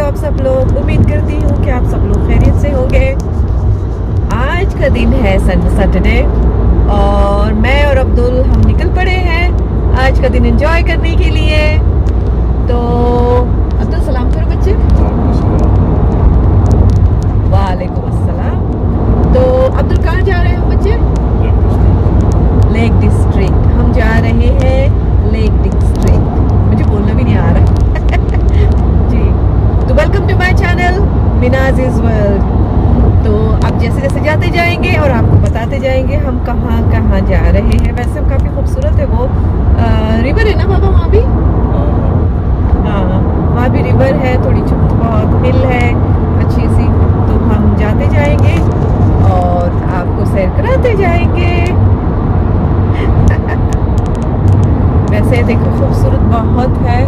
आप सब लोग। उम्मीद करती हूँ कि आप सब लोग खैरियत से होंगे। आज का दिन है सैटरडे और मैं और अब्दुल हम निकल पड़े हैं आज का दिन एंजॉय करने के लिए। तो अब्दुल सलाम करो बच्चे। वालेकुम अस्सलाम। तो अब्दुल कहाँ जा रहे हैं बच्चे? Lake district. हम जा रहे हैं लेक डिस्ट्रिक्ट। मुझे बोलना भी नहीं आ रहा जी। तो welcome to my channel Minaz is world. तो अब जैसे जैसे जाते जाएंगे और आपको बताते जाएंगे हम कहाँ कहाँ जा रहे हैं। वैसे काफ़ी खूबसूरत है वो रिवर है ना बाबा, वहाँ भी। हाँ, वहाँ भी रिवर है, थोड़ी बहुत हिल है अच्छी सी। तो हम जाते जाएंगे और आपको सैर कराते जाएंगे वैसे देखो खूबसूरत बहुत है।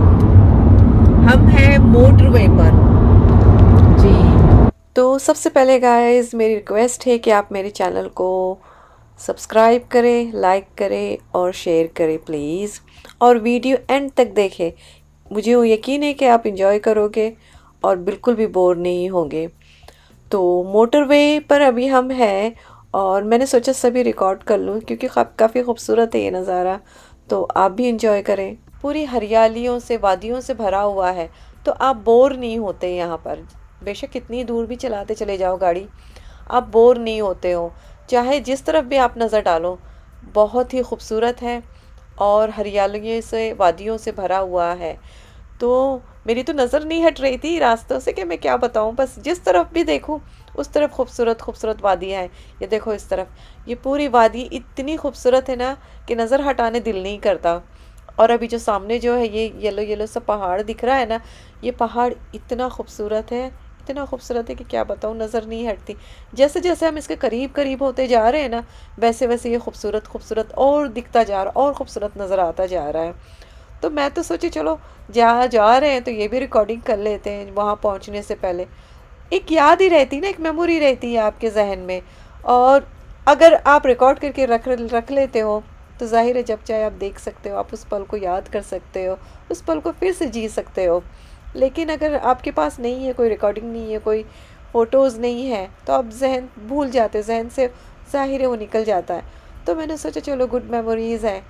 हम हैं मोटरवे पर जी। तो सबसे पहले गाइस मेरी रिक्वेस्ट है कि आप मेरे चैनल को सब्सक्राइब करें, लाइक करें और शेयर करें प्लीज़, और वीडियो एंड तक देखें। मुझे यकीन है कि आप इंजॉय करोगे और बिल्कुल भी बोर नहीं होंगे। तो मोटरवे पर अभी हम हैं और मैंने सोचा सभी रिकॉर्ड कर लूँ क्योंकि काफ़ी खूबसूरत है ये नज़ारा। तो आप भी इंजॉय करें। पूरी हरियालियों से, वादियों से भरा हुआ है, तो आप बोर नहीं होते यहाँ पर। बेशक कितनी दूर भी चलाते चले जाओ गाड़ी, आप बोर नहीं होते हो। चाहे जिस तरफ भी आप नज़र डालो, बहुत ही खूबसूरत है और हरियालियों से, वादियों से भरा हुआ है। तो मेरी तो नज़र नहीं हट रही थी रास्तों से कि मैं क्या बताऊं, बस जिस तरफ भी देखूं उस तरफ खूबसूरत खूबसूरत वादियाँ हैं। ये देखो इस तरफ, ये पूरी वादी इतनी खूबसूरत है ना कि नज़र हटाने दिल नहीं करता। और अभी जो सामने जो है ये येलो येलो सा पहाड़ दिख रहा है ना, ये पहाड़ इतना खूबसूरत है, इतना खूबसूरत है कि क्या बताऊँ, नज़र नहीं हटती। जैसे जैसे हम इसके करीब करीब होते जा रहे हैं ना, वैसे वैसे ये खूबसूरत खूबसूरत और दिखता जा रहा, और खूबसूरत नज़र आता जा रहा है। तो मैं तो सोची चलो जहाँ जा रहे हैं तो ये भी रिकॉर्डिंग कर लेते हैं वहाँ पहुँचने से पहले। एक याद ही रहती ना, एक मेमोरी रहती है आपके जहन में। और अगर आप रिकॉर्ड करके रख लेते हो तो जाहिर है जब चाहे आप देख सकते हो, आप उस पल को याद कर सकते हो, उस पल को फिर से जी सकते हो। लेकिन अगर आपके पास नहीं है, कोई रिकॉर्डिंग नहीं है, कोई फ़ोटोज़ नहीं है, तो आप जहन भूल जाते हो, जहन से जाहिर है वो निकल जाता है। तो मैंने सोचा चलो गुड मेमोरीज़ हैं,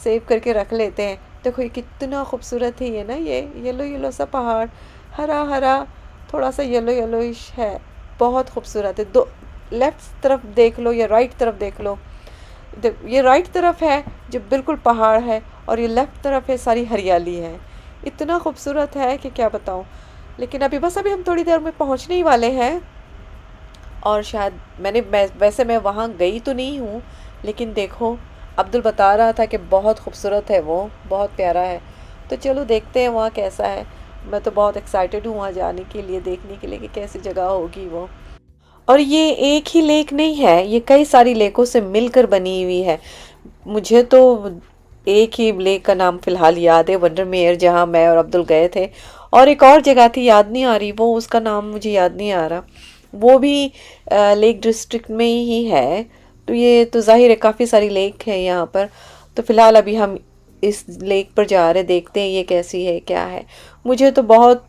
सेव करके रख लेते हैं। देखो ये कितना खूबसूरत है ये ना, ये येलो येलो सा पहाड़, हरा हरा, थोड़ा सा येलो येलोइश है, बहुत खूबसूरत है। दो लेफ़्ट तरफ देख लो या राइट तरफ देख लो, ये राइट तरफ है जो बिल्कुल पहाड़ है और ये लेफ़्ट तरफ है सारी हरियाली है। इतना खूबसूरत है कि क्या बताऊँ। लेकिन अभी हम थोड़ी देर में पहुँचने ही वाले हैं। और शायद वैसे मैं वहाँ गई तो नहीं हूँ, लेकिन देखो अब्दुल बता रहा था कि बहुत खूबसूरत है वो, बहुत प्यारा है। तो चलो देखते हैं वहाँ कैसा है। मैं तो बहुत एक्साइटेड हूँ वहाँ जाने के लिए, देखने के लिए कि कैसी जगह होगी वो। और ये एक ही लेक नहीं है, ये कई सारी लेकों से मिलकर बनी हुई है। मुझे तो एक ही लेक का नाम फ़िलहाल याद है, वंडरमेयर, जहाँ मैं और अब्दुल गए थे। और एक और जगह थी, याद नहीं आ रही वो, उसका नाम मुझे याद नहीं आ रहा। वो भी लेक डिस्ट्रिक्ट में ही है। तो ये तो जाहिर है काफ़ी सारी लेक है यहाँ पर। तो फ़िलहाल अभी हम इस लेक पर जा रहे, देखते हैं ये कैसी है क्या है। मुझे तो बहुत,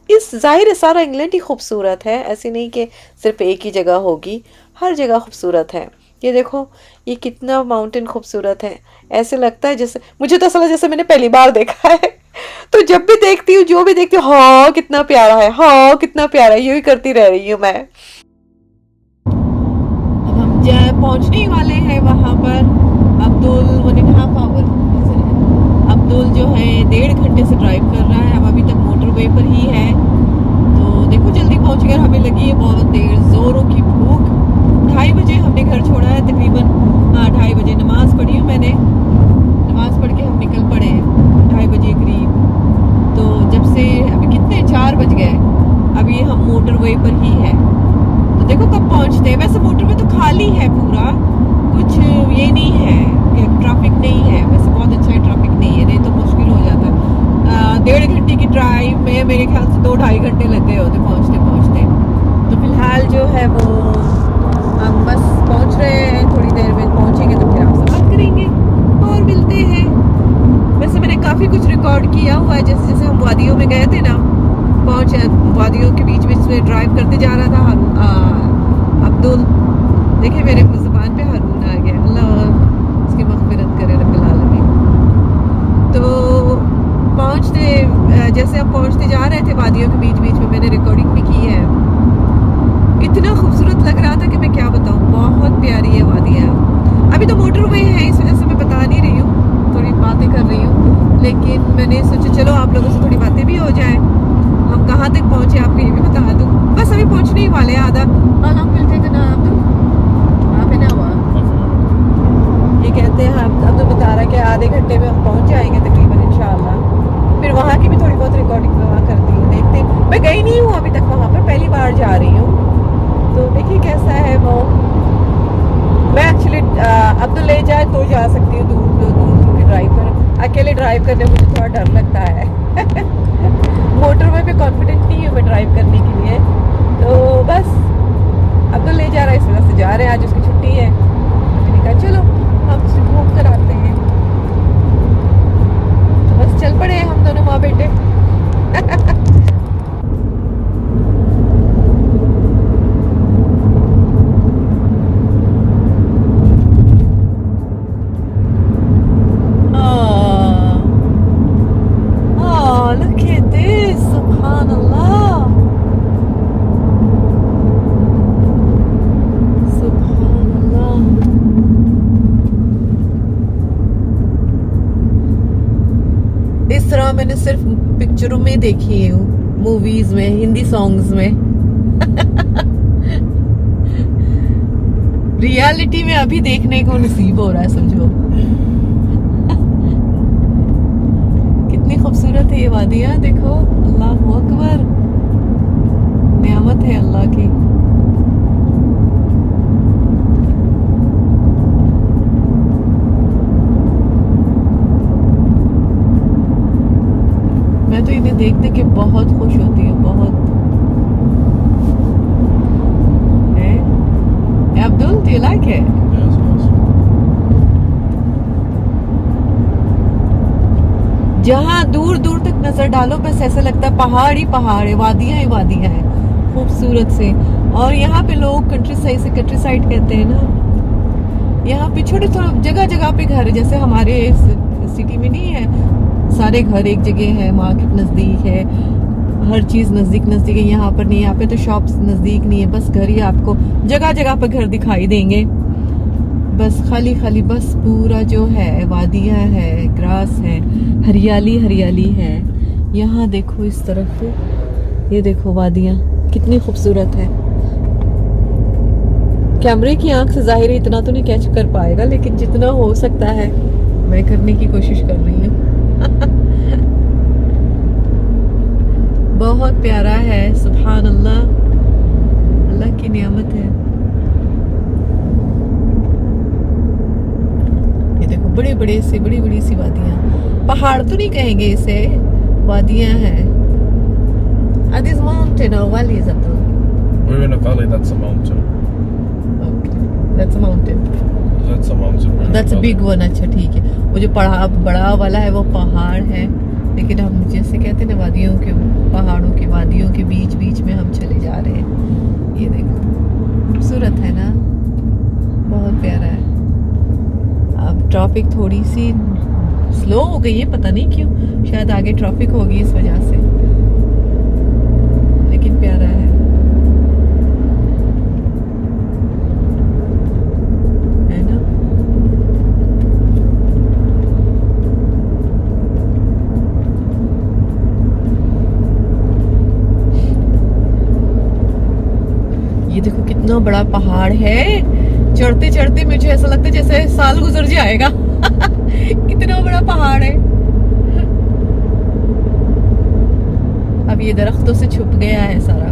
इस जाहिर है सारा इंग्लैंड ही खूबसूरत है, ऐसे नहीं कि सिर्फ एक ही जगह होगी, हर जगह खूबसूरत है। ये देखो ये कितना माउंटेन खूबसूरत है, ऐसे लगता है जैसे, मुझे तो असल जैसे मैंने पहली बार देखा है तो जब भी देखती हूँ, जो भी देखती हूँ, हाँ कितना प्यारा है, हाँ कितना प्यारा है, यूँ ही करती रह रही हूँ मैं। अब हम पहुँचने ही वाले हैं वहाँ पर। अब्दुल 1.5 आवर, अब्दुल जो है 1.5 घंटे से ड्राइव कर रहा है, हम अभी तक मोटरवे पर ही है। तो देखो जल्दी पहुँच गए, हमें लगी है बहुत देर, जोरों की भूख। 2:30 बजे हमने घर छोड़ा है तकरीबन। हाँ 2:30 बजे नमाज़ पढ़ी है मैंने, नमाज़ पढ़ के हम निकल पड़े हैं 2:30 बजे करीब। तो जब से अभी कितने 4 बज गए, अभी हम मोटरवे पर ही है। तो देखो कब पहुंचते हैं। वैसे मोटरवे तो खाली है पूरा, कुछ ये नहीं है कि ट्रैफिक नहीं है, वैसे बहुत अच्छा है, ट्रैफिक नहीं है, नहीं तो मुश्किल हो जाता। 1.5 घंटे की ड्राइव में मेरे ख्याल से 2-2.5 घंटे लगे होते पहुंचते पहुंचते। तो फिलहाल जो है वो हम बस पहुंच रहे हैं, थोड़ी देर में पहुंचेंगे तो फिर आपसे बात करेंगे और मिलते हैं। वैसे मैंने काफ़ी कुछ रिकॉर्ड किया हुआ है, जैसे जैसे हम वादियों में गए थे ना, पहुंच वादियों के बीच बीच में ड्राइव करते जा रहा था अब्दुल। देखिए मेरे ज़ुबान पे हारून आ गया, अल्लाह उसकी मग़फ़िरत करे रब्बिल आलमीन। तो जैसे हम पहुंचते जा रहे थे वादियों के बीच बीच में, मैंने रिकॉर्डिंग भी की है। इतना खूबसूरत लग रहा था कि मैं क्या बताऊं, बहुत प्यारी है वादियाँ। अभी तो मोटरवे है, इस वजह से मैं बता नहीं रही हूँ, थोड़ी बातें कर रही हूँ, लेकिन मैंने सोचा चलो आप लोगों से थोड़ी बातें भी हो जाए। हम कहाँ तक पहुँचे आपको ये भी बता दूँ। बस अभी पहुँचने ही वाले हैं, आधा ये कहते हैं। अब तो बता रहा है कि आधे घंटे में हम पहुँच जाएंगे तकरीबन इंशाल्लाह। फिर वहाँ की भी थोड़ी बहुत रिकॉर्डिंग वहाँ करती हूँ, देखते हैं। मैं गई नहीं हूँ अभी तक वहाँ पर, पहली बार जा रही हूँ, तो देखिए कैसा है वो। मैं एक्चुअली अब्दुल ले जाए तो जा सकती हूँ दूर दूर की ड्राइव पर। अकेले ड्राइव करने में मुझे थोड़ा डर लगता है मोटरवे पे कॉन्फिडेंट नहीं हूँ मैं ड्राइव करने के लिए। तो बस अब्दुल ले जा रहा है, इस वजह से जा रहे हैं, आज उसकी छुट्टी है। मैंने कहा चलो हम घूम कर आते हैं। तो बस चल पड़े हैं हम दोनों माँ बेटे इस तरह मैंने सिर्फ पिक्चरों में देखी है, मूवीज में, हिंदी सॉन्ग्स में रियलिटी में अभी देखने को नसीब हो रहा है, समझो कितनी खूबसूरत है ये वादियाँ। देखो, अल्लाह अकबर, नियामत है अल्लाह की। मैं तो इन्हें देखने के बहुत खुश होती हूँ, बहुत। Abdul, do you like it? Yes, yes. जहाँ दूर दूर तक नजर डालो बस ऐसा लगता है पहाड़ ही पहाड़ है, वादियाँ ही वादियाँ हैं खूबसूरत से। और यहाँ पे लोग कंट्री साइड कहते हैं ना, यहाँ पे छोटे छोटे जगह जगह पे घर, जैसे हमारे सिटी में नहीं है सारे घर एक जगह है, मार्केट नज़दीक है, हर चीज़ नज़दीक नज़दीक है। यहाँ पर नहीं, यहाँ पे तो शॉप्स नज़दीक नहीं है, बस घर ही आपको जगह जगह पर घर दिखाई देंगे, बस खाली खाली, बस पूरा जो है वादियाँ है, ग्रास है, हरियाली हरियाली है। यहाँ देखो इस तरफ, ये देखो वादियाँ कितनी खूबसूरत है। कैमरे की आंख से जाहिर इतना तो नहीं कैच कर पाएगा, लेकिन जितना हो सकता है मैं करने की कोशिश कर रही हूँ बहुत प्यारा है, सुभान अल्लाह, अल्लाह की नियामत है। ये देखो बड़ी बड़ी सी वादियाँ, पहाड़ तो नहीं कहेंगे इसे, वादियाँ हैं। This mountain or valley is up there? We're in a valley, that's a mountain. Okay, that's a mountain. That's a mountain. We're in That's a valley. big one, अच्छा ठीक है। वो जो बड़ा वाला है वो पहाड़ है, लेकिन हम जैसे कहते हैं ना वादियों के, पहाड़ों के वादियों के बीच बीच में हम चले जा रहे हैं। ये देखो खूबसूरत है ना, बहुत प्यारा है। अब ट्रैफिक थोड़ी सी स्लो हो गई है, पता नहीं क्यों, शायद आगे ट्रैफिक होगी इस वजह से, लेकिन प्यारा है ना। ये देखो कितना बड़ा पहाड़ है, चढ़ते चढ़ते मुझे ऐसा लगता है जैसे साल गुजर जाएगा कितना बड़ा पहाड़ है। अब ये दरख्तों से छुप गया है सारा।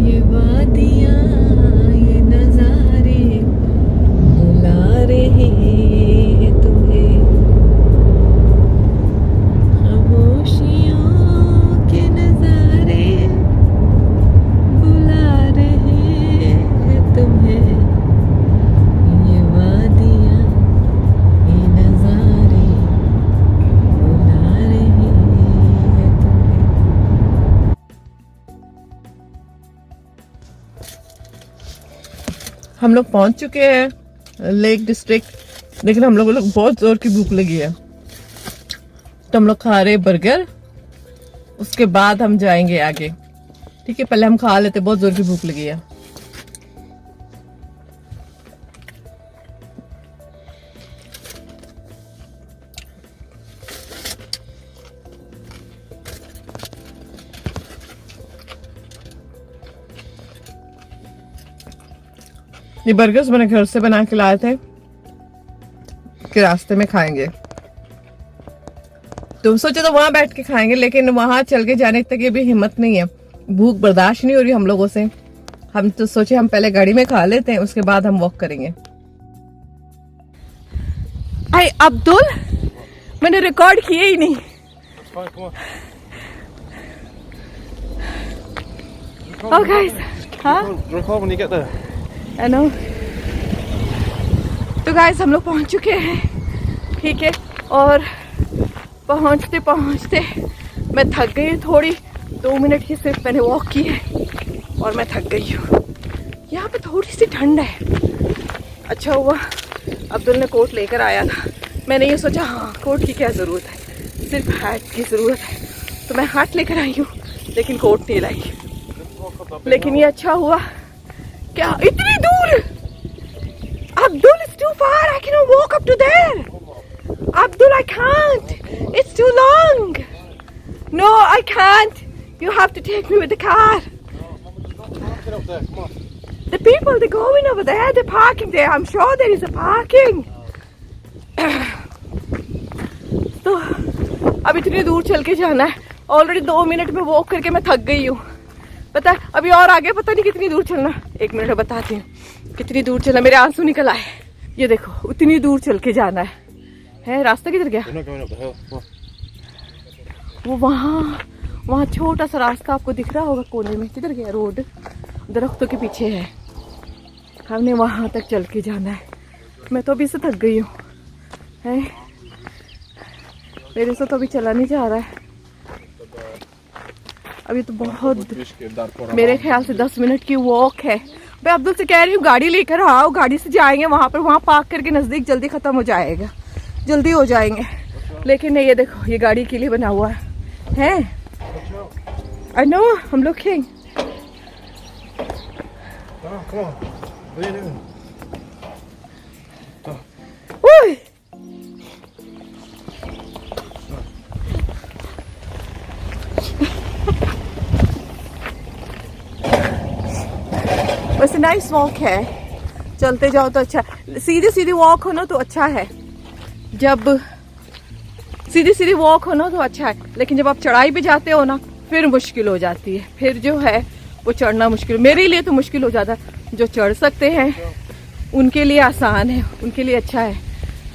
ये वादियाँ, ये नजारे बुला रहे हैं तुम्हें, खामोशियों के नजारे बुला रहे हैं तुम्हें। ये वादियाँ, ये नजारे हम लोग पहुंच चुके हैं लेक डिस्ट्रिक्ट, लेकिन हम लोगों को बहुत जोर की भूख लगी है, तो हम लोग खा रहे बर्गर। उसके बाद हम जाएंगे आगे। ठीक है, पहले हम खा लेते, बहुत जोर की भूख लगी है। ये बर्गर्स मैंने घर से बना के लाए थे कि रास्ते में खाएंगे। तो सोचे तो वहां बैठ के खाएंगे, लेकिन वहां चल के जाने तक ये भी हिम्मत नहीं है, भूख बर्दाश्त नहीं हो रही हम लोगों से। हम तो सोचे हम पहले गाड़ी में खा लेते हैं, उसके बाद हम वॉक करेंगे। अरे अब्दुल, मैंने रिकॉर्ड किए ही नहीं। Fine, come on. Oh guys, हाँ Record when you get there. I know. तो गाइस हम लोग पहुंच चुके हैं, ठीक है, और पहुंचते पहुंचते मैं थक गई हूँ थोड़ी। 2 मिनट ही सिर्फ मैंने वॉक की है और मैं थक गई हूँ। यहाँ पे थोड़ी सी ठंड है। अच्छा हुआ अब्दुल ने कोट लेकर आया था। मैंने ये सोचा हाँ कोट की क्या ज़रूरत है, सिर्फ हैट की ज़रूरत है, तो मैं हैट लेकर आई हूँ, लेकिन कोट नहीं लाई। लेकिन ये अच्छा हुआ। क्या इतनी दूर? Abdul, it's too far. I cannot walk up to there. Abdul, I can't. It's too long. No, I can't. You have to take me with the car. Get up there, come on. The people, they're going over there. They're parking there. I'm sure there is a parking. तो अब इतनी दूर चल के जाना है। Already 2 minute में walk करके मैं थक गई हूँ। पता है अभी और आगे पता नहीं कितनी दूर चलना। 1 मिनट बताती हूँ कितनी दूर चलना। मेरे आंसू निकल आए। ये देखो उतनी दूर चल के जाना है। रास्ता किधर गया? You're not going up the hill. Come on. वो वहाँ छोटा सा रास्ता आपको दिख रहा होगा कोने में। किधर गया? रोड दरख्तों के पीछे है। हमने वहाँ तक चल के जाना है। मैं तो अभी से थक गई हूँ। है मेरे से तो अभी चला नहीं जा रहा है। अभी तो बहुत, मेरे ख्याल से 10 मिनट की वॉक है। मैं अब्दुल से कह रही हूँ गाड़ी लेकर आओ, गाड़ी से जाएंगे वहाँ पर, वहाँ पार्क करके नज़दीक, जल्दी ख़त्म हो जाएगा, जल्दी हो जाएंगे। लेकिन नहीं, ये देखो ये गाड़ी के लिए बना हुआ है। आई नो, हम लोग खें। Come on. What are you doing? Woo! वैसे नाइस वॉक है, चलते जाओ तो अच्छा। सीधी सीधी वॉक हो ना तो अच्छा है, जब सीधी सीधी वॉक हो ना तो अच्छा है, लेकिन जब आप चढ़ाई पे जाते हो ना फिर मुश्किल हो जाती है। फिर जो है वो चढ़ना मुश्किल, मेरे लिए तो मुश्किल हो जाता है। जो चढ़ सकते हैं उनके लिए आसान है, उनके लिए अच्छा है,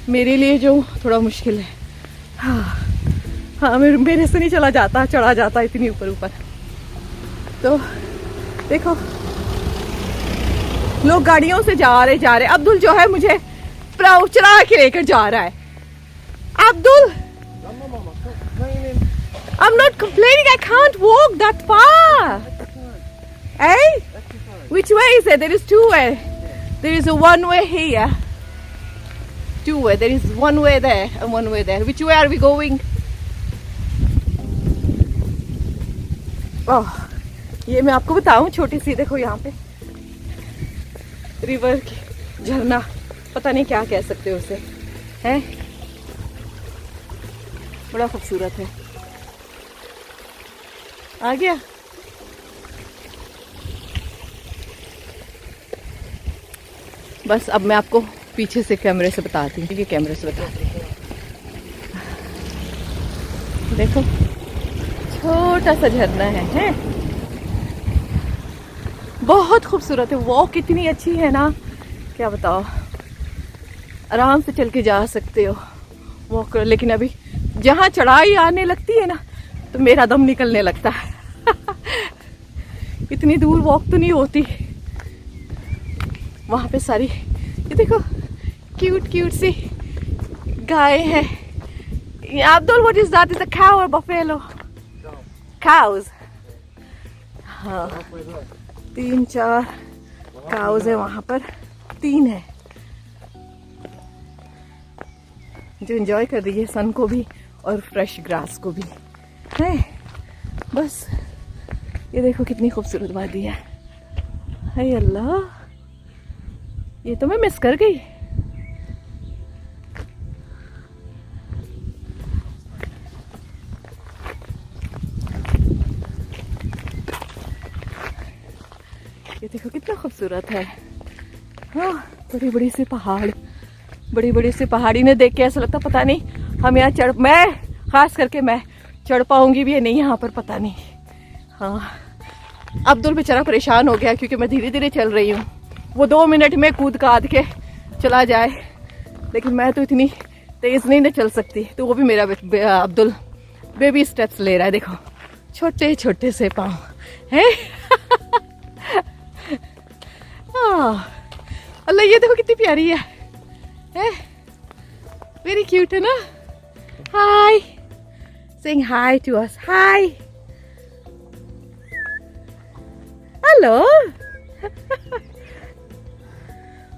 मेरे लिए जो थोड़ा मुश्किल है। हाँ मेरे से नहीं चला जाता, चढ़ा जाता इतनी ऊपर ऊपर। तो देखो लोग गाड़ियों से जा रहे। अब्दुल जो है मुझे चढ़ा के लेकर जा रहा है। Abdul, I'm not complaining, I can't walk that far. Hey? Which way is it? There is 2 way. There is a 1 way here. 2 way. There is 1 way there and 1 way there. Which way are we going? Oh, ये मैं आपको बताऊं, छोटी सी देखो यहाँ पे river की झरना, पता नहीं क्या कह सकते हो उसे, है बड़ा खूबसूरत है। आ गया। बस अब मैं आपको पीछे से कैमरे से बताती हूँ, ये कैमरे से बताती हूँ। देखो छोटा सा झरना है, बहुत खूबसूरत है। वॉक इतनी अच्छी है ना, क्या बताओ, आराम से चल के जा सकते हो वॉक कर। लेकिन अभी जहाँ चढ़ाई आने लगती है ना तो मेरा दम निकलने लगता है। इतनी दूर वॉक तो नहीं होती। वहाँ पे सारी ये देखो क्यूट क्यूट सी गाय है। Abdul, what is that? Is a cow और बफेलो? काउज। हाँ 3-4 काउज है वहाँ पर। तीन है जो एंजॉय कर रही है सन को भी और फ्रेश ग्रास को भी है। बस ये देखो कितनी खूबसूरत वादी है। हाय अल्लाह, ये तो मैं मिस कर गई। ये देखो कितना खूबसूरत है। हाँ, बड़ी बड़ी से पहाड़, बड़ी बड़ी सी पहाड़ी ने देख के ऐसा लगता पता नहीं हम यहाँ मैं खास करके मैं चढ़ पाऊंगी भी या नहीं यहाँ पर, पता नहीं। हाँ, अब्दुल बेचारा परेशान हो गया क्योंकि मैं धीरे धीरे चल रही हूँ। वो 2 मिनट में कूद काद के चला जाए, लेकिन मैं तो इतनी तेज नहीं ना चल सकती। तो वो भी मेरा अब्दुल बेबी स्टेप्स ले रहा है। देखो छोटे छोटे से पाँव है। अल्लाह, ये देखो कितनी प्यारी है। वेरी क्यूट है ना। हाय, saying hi to us. Hi. Hello.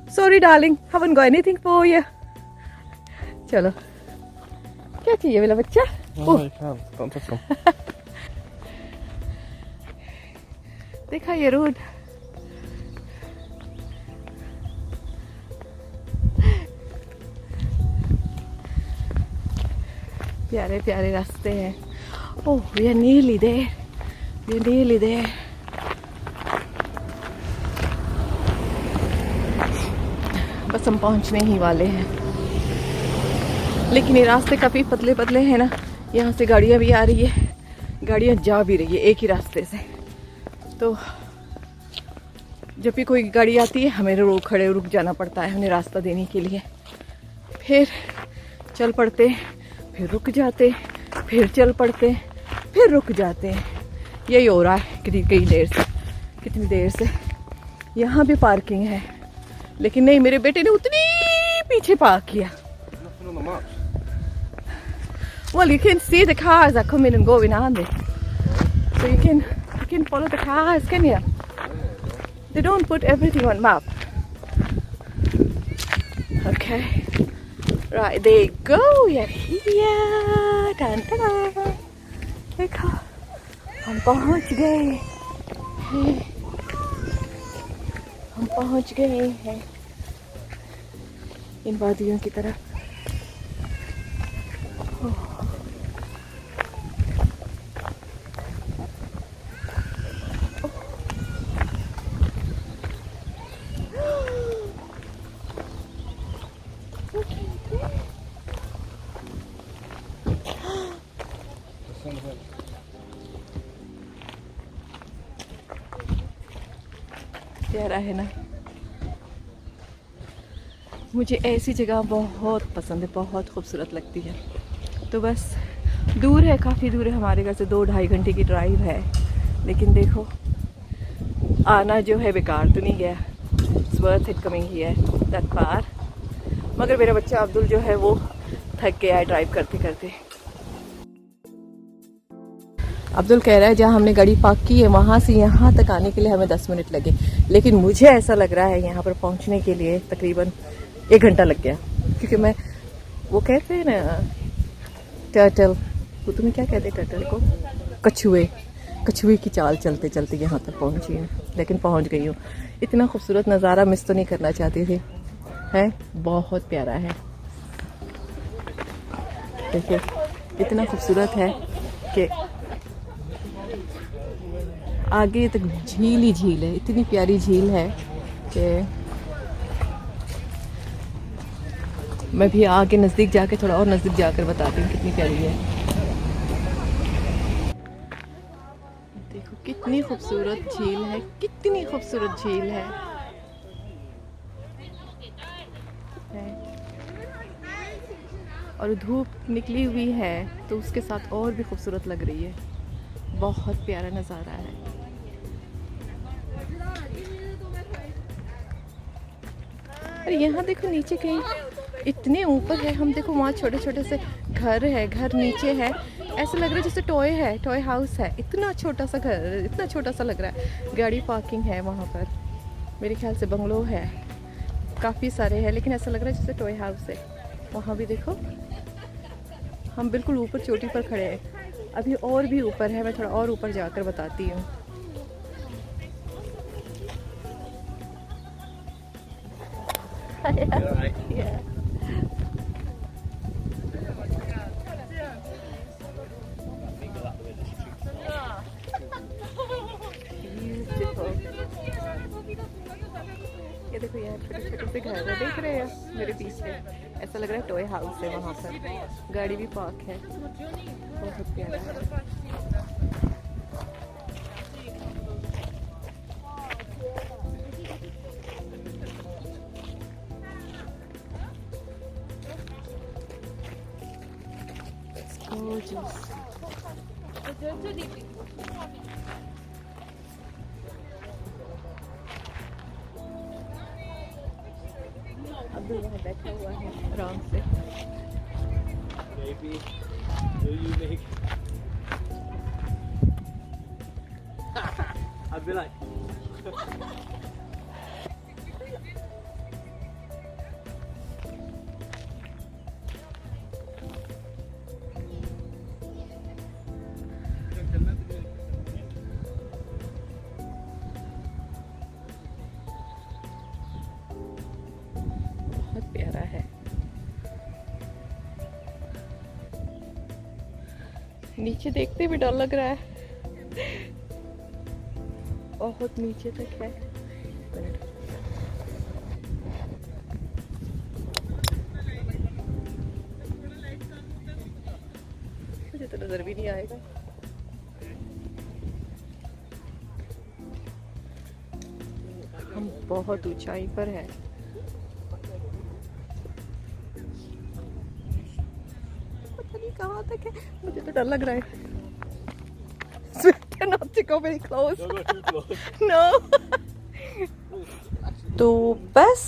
Sorry darling, haven't got anything for you. चलो, क्या चाहिए मेरा बच्चा? No, you can't. Don't touch them. देखा ये रोड, प्यारे प्यारे रास्ते हैं। ओह, we are nearly there. We are nearly there. बस हम पहुंचने ही वाले हैं। लेकिन ये रास्ते काफ़ी पतले पतले हैं ना, यहाँ से गाड़ियाँ भी आ रही है, गाड़ियाँ जा भी रही है एक ही रास्ते से। तो जब भी कोई गाड़ी आती है हमें रुक जाना पड़ता है उन्हें रास्ता देने के लिए। फिर चल पड़ते, फिर रुक जाते, फिर चल पड़ते, फिर रुक जाते। यही हो रहा है कितनी देर से। यहाँ भी पार्किंग है, लेकिन नहीं, मेरे बेटे ने उतनी पीछे पार्क किया। Well, you can see the cars that come in and go in, aren't they? So you can follow the cars, can you? They don't put everything on map. Okay. Right, there you go. We are here. Dun, dun, dun. देखो, हम पहुंच गए हैं। हम पहुंच गए हैं इन वादियों की तरफ। प्यारा है ना। मुझे ऐसी जगह बहुत पसंद है, बहुत खूबसूरत लगती है। तो बस दूर है, काफ़ी दूर है, हमारे घर से 2-2.5 घंटे की ड्राइव है। लेकिन देखो, आना जो है बेकार तो नहीं गया। It's worth it coming here that far. मगर मेरा बच्चा अब्दुल जो है वो थक गया है ड्राइव करते करते। अब्दुल कह रहा है जहाँ हमने गाड़ी पार्क की है वहाँ से यहाँ तक आने के लिए हमें 10 मिनट लगे, लेकिन मुझे ऐसा लग रहा है यहाँ पर पहुँचने के लिए तकरीबन 1 घंटा लग गया। क्योंकि मैं, वो कहते हैं ना टर्टल, वो तुम्हें क्या कहते हैं टर्टल को? कछुए की चाल चलते चलते यहाँ तक पहुँची हूँ, लेकिन पहुँच गई हूँ। इतना खूबसूरत नज़ारा मिस तो नहीं करना चाहती थी, है बहुत प्यारा है। देखिए इतना खूबसूरत है कि आगे तक झील ही झील है। इतनी प्यारी झील है कि मैं भी आगे नज़दीक जाके, थोड़ा और नज़दीक जाकर बताती हूँ कितनी प्यारी है। देखो कितनी खूबसूरत झील है, कितनी खूबसूरत झील है। और धूप निकली हुई है तो उसके साथ और भी खूबसूरत लग रही है। बहुत प्यारा नज़ारा है। और यहाँ देखो नीचे कहीं इतने ऊपर है, हम देखो वहाँ छोटे छोटे से घर है, घर नीचे है। ऐसा लग रहा है जैसे टॉय हाउस है। इतना छोटा सा घर, इतना छोटा सा लग रहा है। गाड़ी पार्किंग है वहाँ पर, मेरे ख्याल से बंगलो है। काफ़ी सारे हैं, लेकिन ऐसा लग रहा है जैसे टॉय हाउस है। वहाँ भी देखो, हम बिल्कुल ऊपर चोटी पर खड़े हैं। अभी और भी ऊपर है, मैं थोड़ा और ऊपर जाकर बताती हूँ। Yeah. Beautiful. ये देखो, यार छोटे छोटे से घर है, देख रहे हैं मेरे पीछे। ऐसा लग रहा है टॉय हाउस है वहाँ पर। गाड़ी भी पार्क है, बहुत प्यारा है। Gorgeous. अब्दुल वहाँ बैठा हुआ है आराम से। Maybe you're unique. I'd be like, बहुत प्यारा है। नीचे देखते भी डर लग रहा है, बहुत नीचे तक है। मुझे तो नजर भी नहीं आएगा। हम बहुत ऊंचाई पर है। पता नहीं कहाँ तक है, मुझे तो डर लग रहा है। Not to go very close. don't go too close. No. तो बस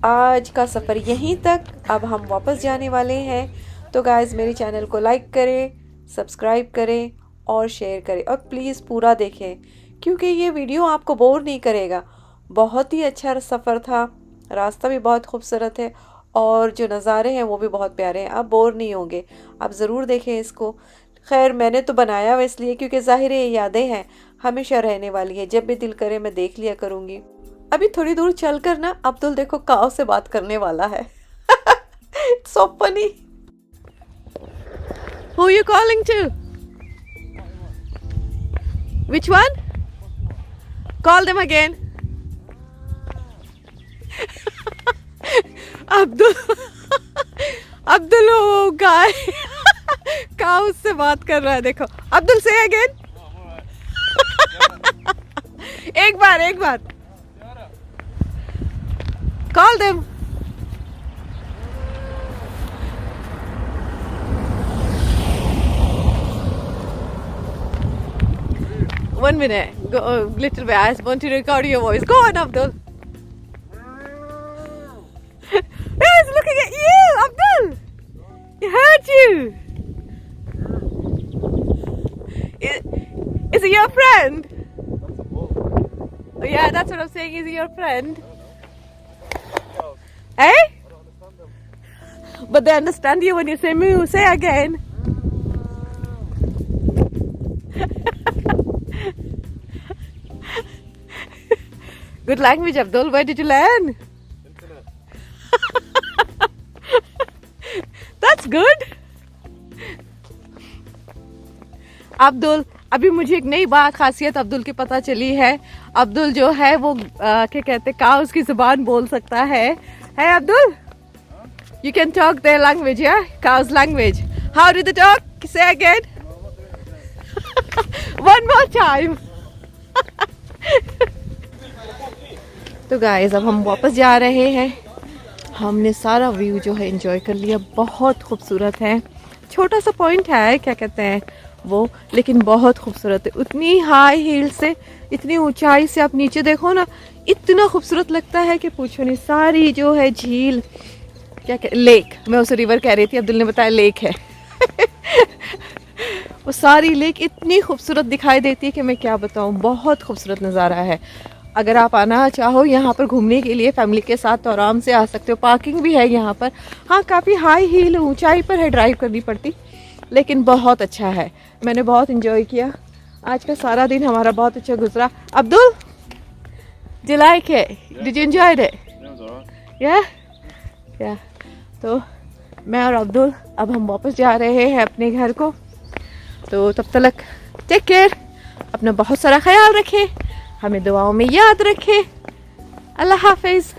आज का सफ़र यहीं तक। अब हम वापस जाने वाले हैं। तो गाइस, मेरे चैनल को लाइक करें, सब्सक्राइब करें और शेयर करें, और प्लीज़ पूरा देखें, क्योंकि ये वीडियो आपको बोर नहीं करेगा। बहुत ही अच्छा सफ़र था, रास्ता भी बहुत खूबसूरत है और जो नज़ारे हैं वो भी बहुत प्यारे हैं। आप बोर नहीं होंगे, आप ज़रूर देखें इसको। खैर, मैंने तो बनाया हुआ इसलिए क्योंकि ज़ाहिर है ये यादें हैं, हमेशा रहने वाली है। जब भी दिल करे मैं देख लिया करूँगी। अभी थोड़ी दूर चलकर ना अब्दुल देखो काव से बात करने वाला है। So funny. Who are you calling to? Which one? Call them again. Abdul वो गाय काउ से बात कर रहा है, देखो। अब्दुल से अगेन। एक बार call them. One minute, go little bit. I want to record your voice. Go on, Abdul. He's looking at you, Abdul. He heard you. Is he your friend? Oh, yeah, that's what I'm saying. Is he your friend? Eh? But they understand you when you say moo. Say again. Good language, Abdul. Where did you learn? That's good. Abdul, अभी मुझे एक नई बात खासियत अब्दुल की पता चली है। अब्दुल जो है वो क्या कहते हैं, काउस की जुबान बोल सकता है Abdul? You can talk their language, yeah? Cow's language. How do they talk? Say again. One more time. तो गाइस, अब हम वापस जा रहे हैं। हमने सारा व्यू जो है एंजॉय कर लिया, बहुत खूबसूरत है। छोटा सा पॉइंट है, क्या कहते हैं वो, लेकिन बहुत खूबसूरत है। उतनी हाई हील से, इतनी ऊंचाई से आप नीचे देखो ना, इतना खूबसूरत लगता है कि पूछो नहीं। सारी जो है झील, क्या लेक, मैं उसे रिवर कह रही थी, अब्दुल ने बताया लेक है। वो सारी लेक इतनी खूबसूरत दिखाई देती है कि मैं क्या बताऊँ, बहुत खूबसूरत नज़ारा है। अगर आप आना चाहो यहाँ पर घूमने के लिए फैमिली के साथ तो आराम से आ सकते हो। पार्किंग भी है यहाँ पर। हाँ, काफ़ी हाई हील ऊंचाई पर है, ड्राइव करनी पड़ती, लेकिन बहुत अच्छा है। मैंने बहुत इंजॉय किया। आज का सारा दिन हमारा बहुत अच्छा गुजरा। Abdul, do you like it? Did you enjoy it? That was alright. Yeah? Yeah. तो मैं और अब्दुल अब हम वापस जा रहे हैं अपने घर को। तो तब तक टेक केयर, अपना बहुत सारा ख्याल रखें, हमें दुआओं में याद रखें। अल्लाह हाफिज़।